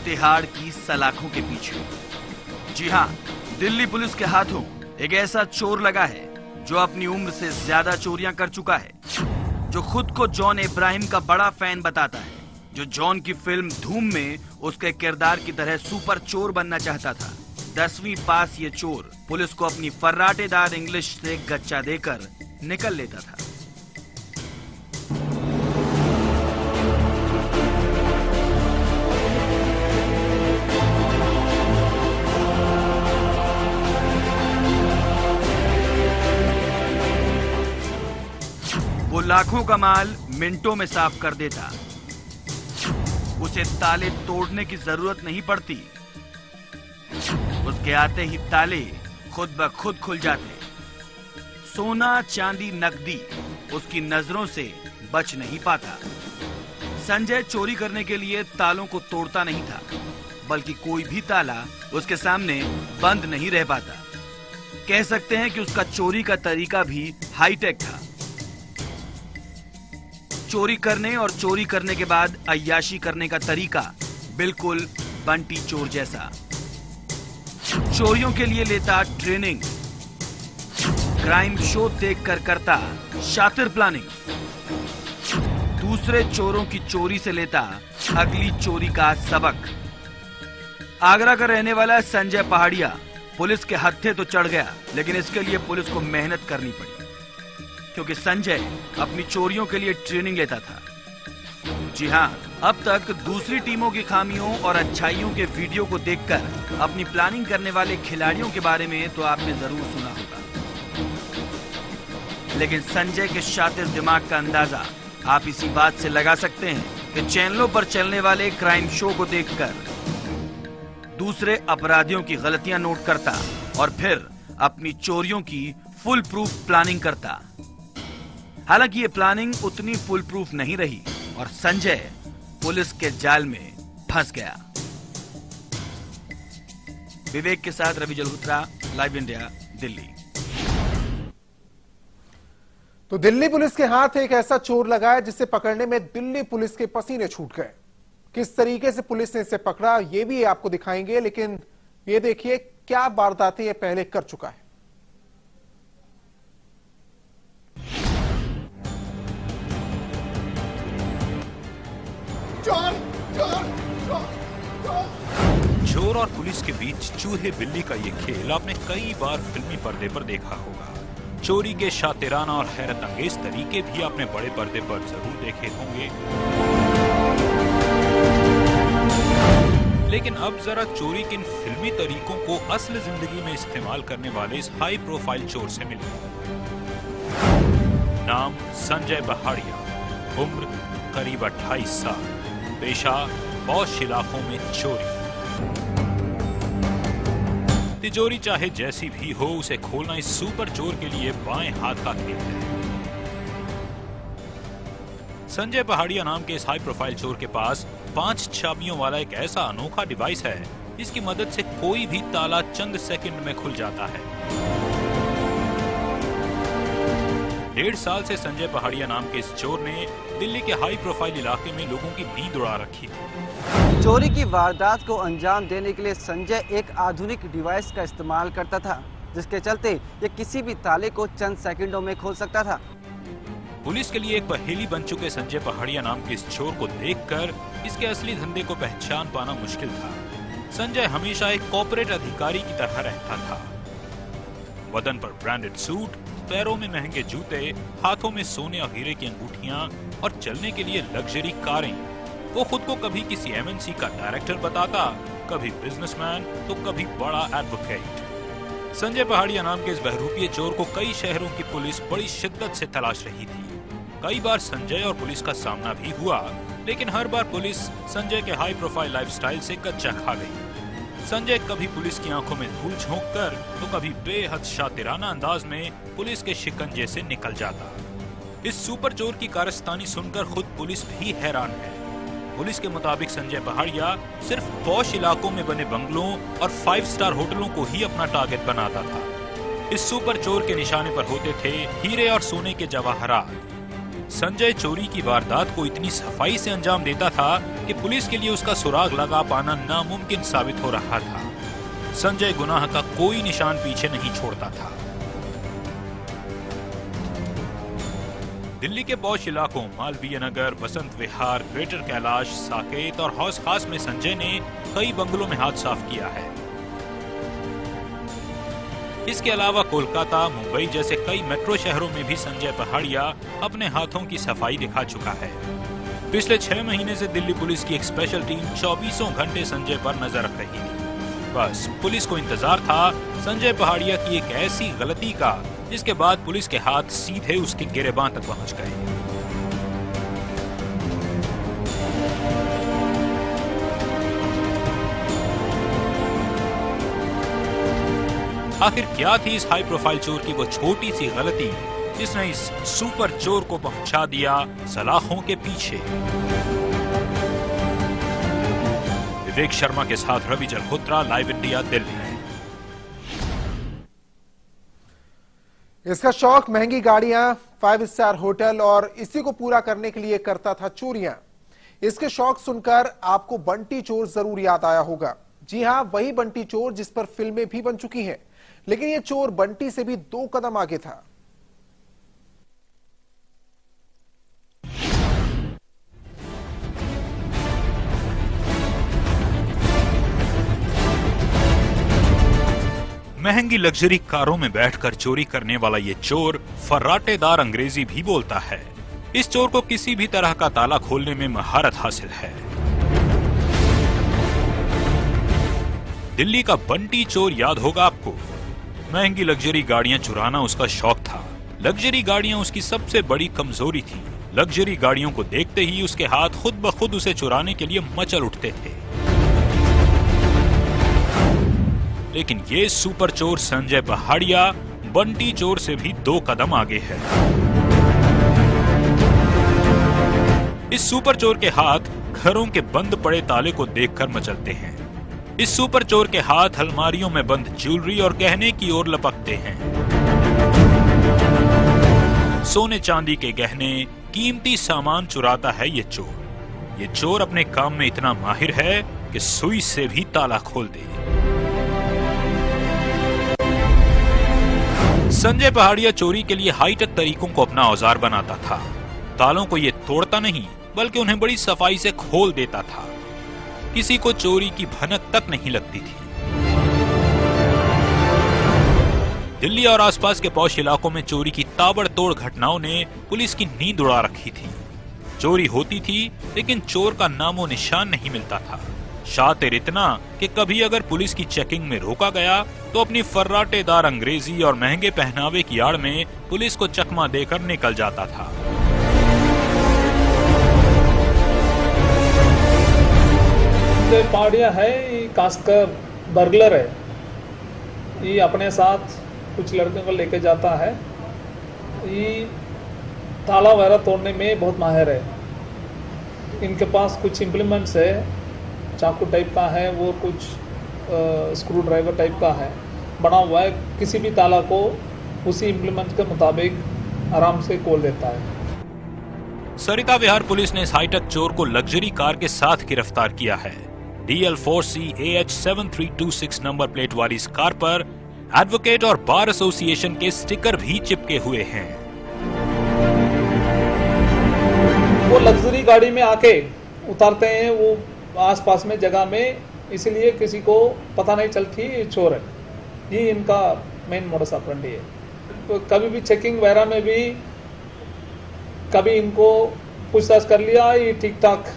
तिहाड़ की सलाखों के पीछे। जी हाँ, दिल्ली पुलिस के हाथों एक ऐसा चोर लगा है जो अपनी उम्र से ज्यादा चोरियां कर चुका है, जो खुद को जॉन इब्राहिम का बड़ा फैन बताता है, जो जॉन की फिल्म धूम में उसके किरदार की तरह सुपर चोर बनना चाहता था। 10वीं पास ये चोर पुलिस को अपनी फर्राटेदार इंग्लिश से गच्चा देकर निकल लेता था। वो लाखों का माल मिनटों में साफ कर देता। उसे ताले तोड़ने की जरूरत नहीं पड़ती, उसके आते ही ताले खुद ब खुद खुल जाते। सोना चांदी नकदी उसकी नजरों से बच नहीं पाता। संजय चोरी करने के लिए तालों को तोड़ता नहीं था, बल्कि कोई भी ताला उसके सामने बंद नहीं रह पाता। कह सकते हैं कि उसका चोरी का तरीका भी हाईटेक था। चोरी करने और चोरी करने के बाद अय्याशी करने का तरीका बिल्कुल बंटी चोर जैसा। चोरियों के लिए लेता ट्रेनिंग, क्राइम शो देखकर करता शातिर प्लानिंग, दूसरे चोरों की चोरी से लेता अगली चोरी का सबक। आगरा का रहने वाला संजय पहाड़िया पुलिस के हत्थे तो चढ़ गया, लेकिन इसके लिए पुलिस को मेहनत करनी पड़ी, क्योंकि संजय अपनी चोरियों के लिए ट्रेनिंग लेता था। जी हाँ, अब तक दूसरी टीमों की खामियों और अच्छाइयों के वीडियो को देखकर अपनी प्लानिंग करने वाले खिलाड़ियों के बारे में तो आपने जरूर सुना होगा, लेकिन संजय के शातिर दिमाग का अंदाजा आप इसी बात से लगा सकते हैं कि चैनलों पर चलने वाले क्राइम शो को देखकर दूसरे अपराधियों की गलतियां नोट करता और फिर अपनी चोरियों की फुल प्रूफ प्लानिंग करता। हालांकि ये प्लानिंग उतनी फुल प्रूफ नहीं रही और संजय पुलिस के जाल में फंस गया। विवेक के साथ रवि जलहुत्रा, लाइव इंडिया, दिल्ली। तो दिल्ली पुलिस के हाथ एक ऐसा चोर लगा है जिसे पकड़ने में दिल्ली पुलिस के पसीने छूट गए। किस तरीके से पुलिस ने इसे पकड़ा ये भी आपको दिखाएंगे, लेकिन ये देखिए क्या वारदातें ये पहले कर चुका है। चोर और पुलिस के बीच चूहे बिल्ली का ये खेल आपने कई बार फिल्मी पर्दे पर देखा होगा। चोरी के शातिराना और हैरत अंगेज तरीके भी आपने बड़े पर्दे पर जरूर देखे होंगे, लेकिन अब जरा चोरी के इन फिल्मी तरीकों को असली जिंदगी में इस्तेमाल करने वाले इस हाई प्रोफाइल चोर से मिले। नाम संजय पहाड़िया, उम्र करीब 28 साल, पेशा पॉश इलाकों में चोरी। तिजोरी चाहे जैसी भी हो, उसे खोलना इस सुपर चोर के लिए बाएं हाथ का खेल है। संजय पहाड़िया नाम के इस हाई प्रोफाइल चोर के पास 5 चाबियों वाला एक ऐसा अनोखा डिवाइस है जिसकी मदद से कोई भी ताला चंद सेकंड में खुल जाता है। 1.5 साल से संजय पहाड़िया नाम के इस चोर ने दिल्ली के हाई प्रोफाइल इलाके में लोगों की नींद उड़ा रखी है। चोरी की वारदात को अंजाम देने के लिए संजय एक आधुनिक डिवाइस का इस्तेमाल करता था, जिसके चलते ये किसी भी ताले को चंद सेकंडों में खोल सकता था। पुलिस के लिए एक पहेली बन चुके संजय पहाड़िया नाम के इस चोर को देखकर इसके असली धंधे को पहचान पाना मुश्किल था। संजय हमेशा एक कॉर्पोरेट अधिकारी की तरह रहता था। बदन पर ब्रांडेड सूट, पैरों में महंगे जूते, हाथों में सोने और हीरे की अंगूठियां और चलने के लिए लग्जरी कारें। वो खुद को कभी किसी एमएनसी का डायरेक्टर बताता, कभी बिजनेसमैन तो कभी बड़ा एडवोकेट। संजय पहाड़िया नाम के इस बहरूपीय चोर को कई शहरों की पुलिस बड़ी शिद्दत से तलाश रही थी। कई बार संजय और पुलिस का सामना भी हुआ, लेकिन हर बार पुलिस संजय के हाई प्रोफाइल लाइफस्टाइल से कच्चा खा गई। संजय कभी पुलिस की आंखों में धूल झोंककर तो कभी बेहद शातिराना अंदाज में पुलिस के शिकंजे से निकल जाता। इस सुपर चोर की कारस्तानी सुनकर खुद पुलिस भी हैरान है। पुलिस के मुताबिक संजय पहाड़िया सिर्फ पॉश इलाकों में बने बंगलों और 5 स्टार होटलों को ही अपना टारगेट बनाता था। इस सुपर चोर के निशाने पर होते थे हीरे और सोने के जवाहरात। संजय चोरी की वारदात को इतनी सफाई से अंजाम देता था कि पुलिस के लिए उसका सुराग लगा पाना नामुमकिन साबित हो रहा था। संजय गुनाह का कोई निशान पीछे नहीं छोड़ता था। दिल्ली के पॉश इलाकों मालवीय नगर, बसंत विहार, ग्रेटर कैलाश, साकेत और हौस खास में संजय ने कई बंगलों में हाथ साफ किया है। इसके अलावा कोलकाता, मुंबई जैसे कई मेट्रो शहरों में भी संजय पहाड़िया अपने हाथों की सफाई दिखा चुका है। पिछले 6 महीने से दिल्ली पुलिस की एक स्पेशल टीम 24 घंटे संजय पर नजर रख रही थी। बस पुलिस को इंतजार था संजय पहाड़िया की एक ऐसी गलती का जिसके बाद पुलिस के हाथ सीधे उसके गिरेबान तक पहुंच गए। आखिर क्या थी इस हाई प्रोफाइल चोर की वो छोटी सी गलती जिसने इस सुपर चोर को पहुंचा दिया सलाखों के पीछे। विवेक शर्मा के साथ रवि जल्होत्रा, लाइव इंडिया, दिल्ली। इसका शौक महंगी गाड़ियां, 5 स्टार होटल और इसी को पूरा करने के लिए करता था चोरियां। इसके शौक सुनकर आपको बंटी चोर जरूर याद आया होगा। जी हां, वही बंटी चोर जिस पर फिल्में भी बन चुकी हैं। लेकिन यह चोर बंटी से भी 2 कदम आगे था। महंगी लग्जरी कारों में बैठकर चोरी करने वाला ये चोर फर्राटेदार अंग्रेजी भी बोलता है। इस चोर को किसी भी तरह का ताला खोलने में महारत हासिल है। दिल्ली का बंटी चोर याद होगा आपको। महंगी लग्जरी गाड़ियां चुराना उसका शौक था। लग्जरी गाड़ियां उसकी सबसे बड़ी कमजोरी थी। लग्जरी गाड़ियों को देखते ही उसके हाथ खुद ब खुद उसे चुराने के लिए मचल उठते थे। लेकिन ये सुपर चोर संजय पहाड़िया बंटी चोर से भी 2 कदम आगे है। इस सुपर चोर के हाथ घरों के बंद पड़े ताले को देखकर मचलते हैं। इस सुपर चोर के हाथ अलमारियों में बंद ज्वेलरी और गहने की ओर लपकते हैं। सोने चांदी के गहने, कीमती सामान चुराता है ये चोर। ये चोर अपने काम में इतना माहिर है कि सुई से भी ताला खोल दे। संजय पहाड़िया चोरी के लिए हाईटेक तरीकों को अपना औजार बनाता था। तालों को ये तोड़ता नहीं बल्कि उन्हें बड़ी सफाई से खोल देता था। किसी को चोरी की भनक तक नहीं लगती थी। दिल्ली और आसपास के पौष इलाकों में चोरी की ताबड़तोड़ घटनाओं ने पुलिस की नींद उड़ा रखी थी। चोरी होती थी लेकिन चोर का नामो निशान नहीं मिलता था। शातिर इतना कि कभी अगर पुलिस की चेकिंग में रोका गया तो अपनी फर्राटेदार अंग्रेजी और महंगे पहनावे की आड़ में पुलिस को चकमा देकर निकल जाता था। पहाड़िया है, ये खासकर बर्गलर है। ये अपने साथ कुछ लड़कों को लेके जाता है। ये ताला वगैरह तोड़ने में बहुत माहिर है। इनके पास कुछ इम्प्लीमेंट्स है, चाकू टाइप का है, वो कुछ स्क्रू ड्राइवर टाइप का है, बना हुआ है। किसी भी ताला को उसी इम्प्लीमेंट के मुताबिक आराम से खोल देता है। सरिता विहार पुलिस ने इस हाईटेक चोर को लग्जरी कार के साथ गिरफ्तार किया है। DL4C AH7326 नंबर प्लेट वाली इस कार पर एडवोकेट और बार एसोसिएशन के स्टिकर भी चिपके हुए हैं। वो लग्जरी गाड़ी में आके उतारते हैं, वो आसपास में जगह में, इसलिए किसी को पता नहीं चलती ये चोर है। ये इनका मेन मोडस ऑपरेंडी है। तो कभी भी चेकिंग वगैरह में भी कभी इनको पूछताछ कर लिया, ये ठीक ठाक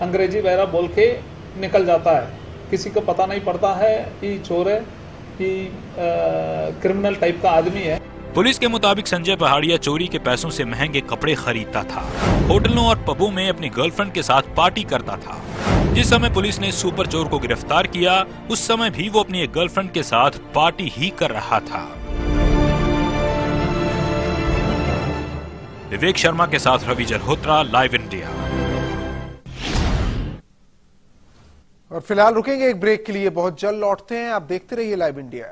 अंग्रेजी वगैरह बोल के निकल जाता है। किसी को पता नहीं पड़ता है ये चोर है, ये क्रिमिनल टाइप का आदमी है। पुलिस के मुताबिक संजय पहाड़िया चोरी के पैसों से महंगे कपड़े खरीदता था। होटलों और पबों में अपनी गर्लफ्रेंड के साथ पार्टी करता था। जिस समय पुलिस ने सुपर चोर को गिरफ्तार किया उस समय भी वो अपनी एक गर्लफ्रेंड के साथ पार्टी ही कर रहा था। विवेक शर्मा के साथ रवि जल्होत्रा, लाइव इंडिया। और फिलहाल रुकेंगे एक ब्रेक के लिए, बहुत जल्द लौटते हैं। आप देखते रहिए लाइव इंडिया।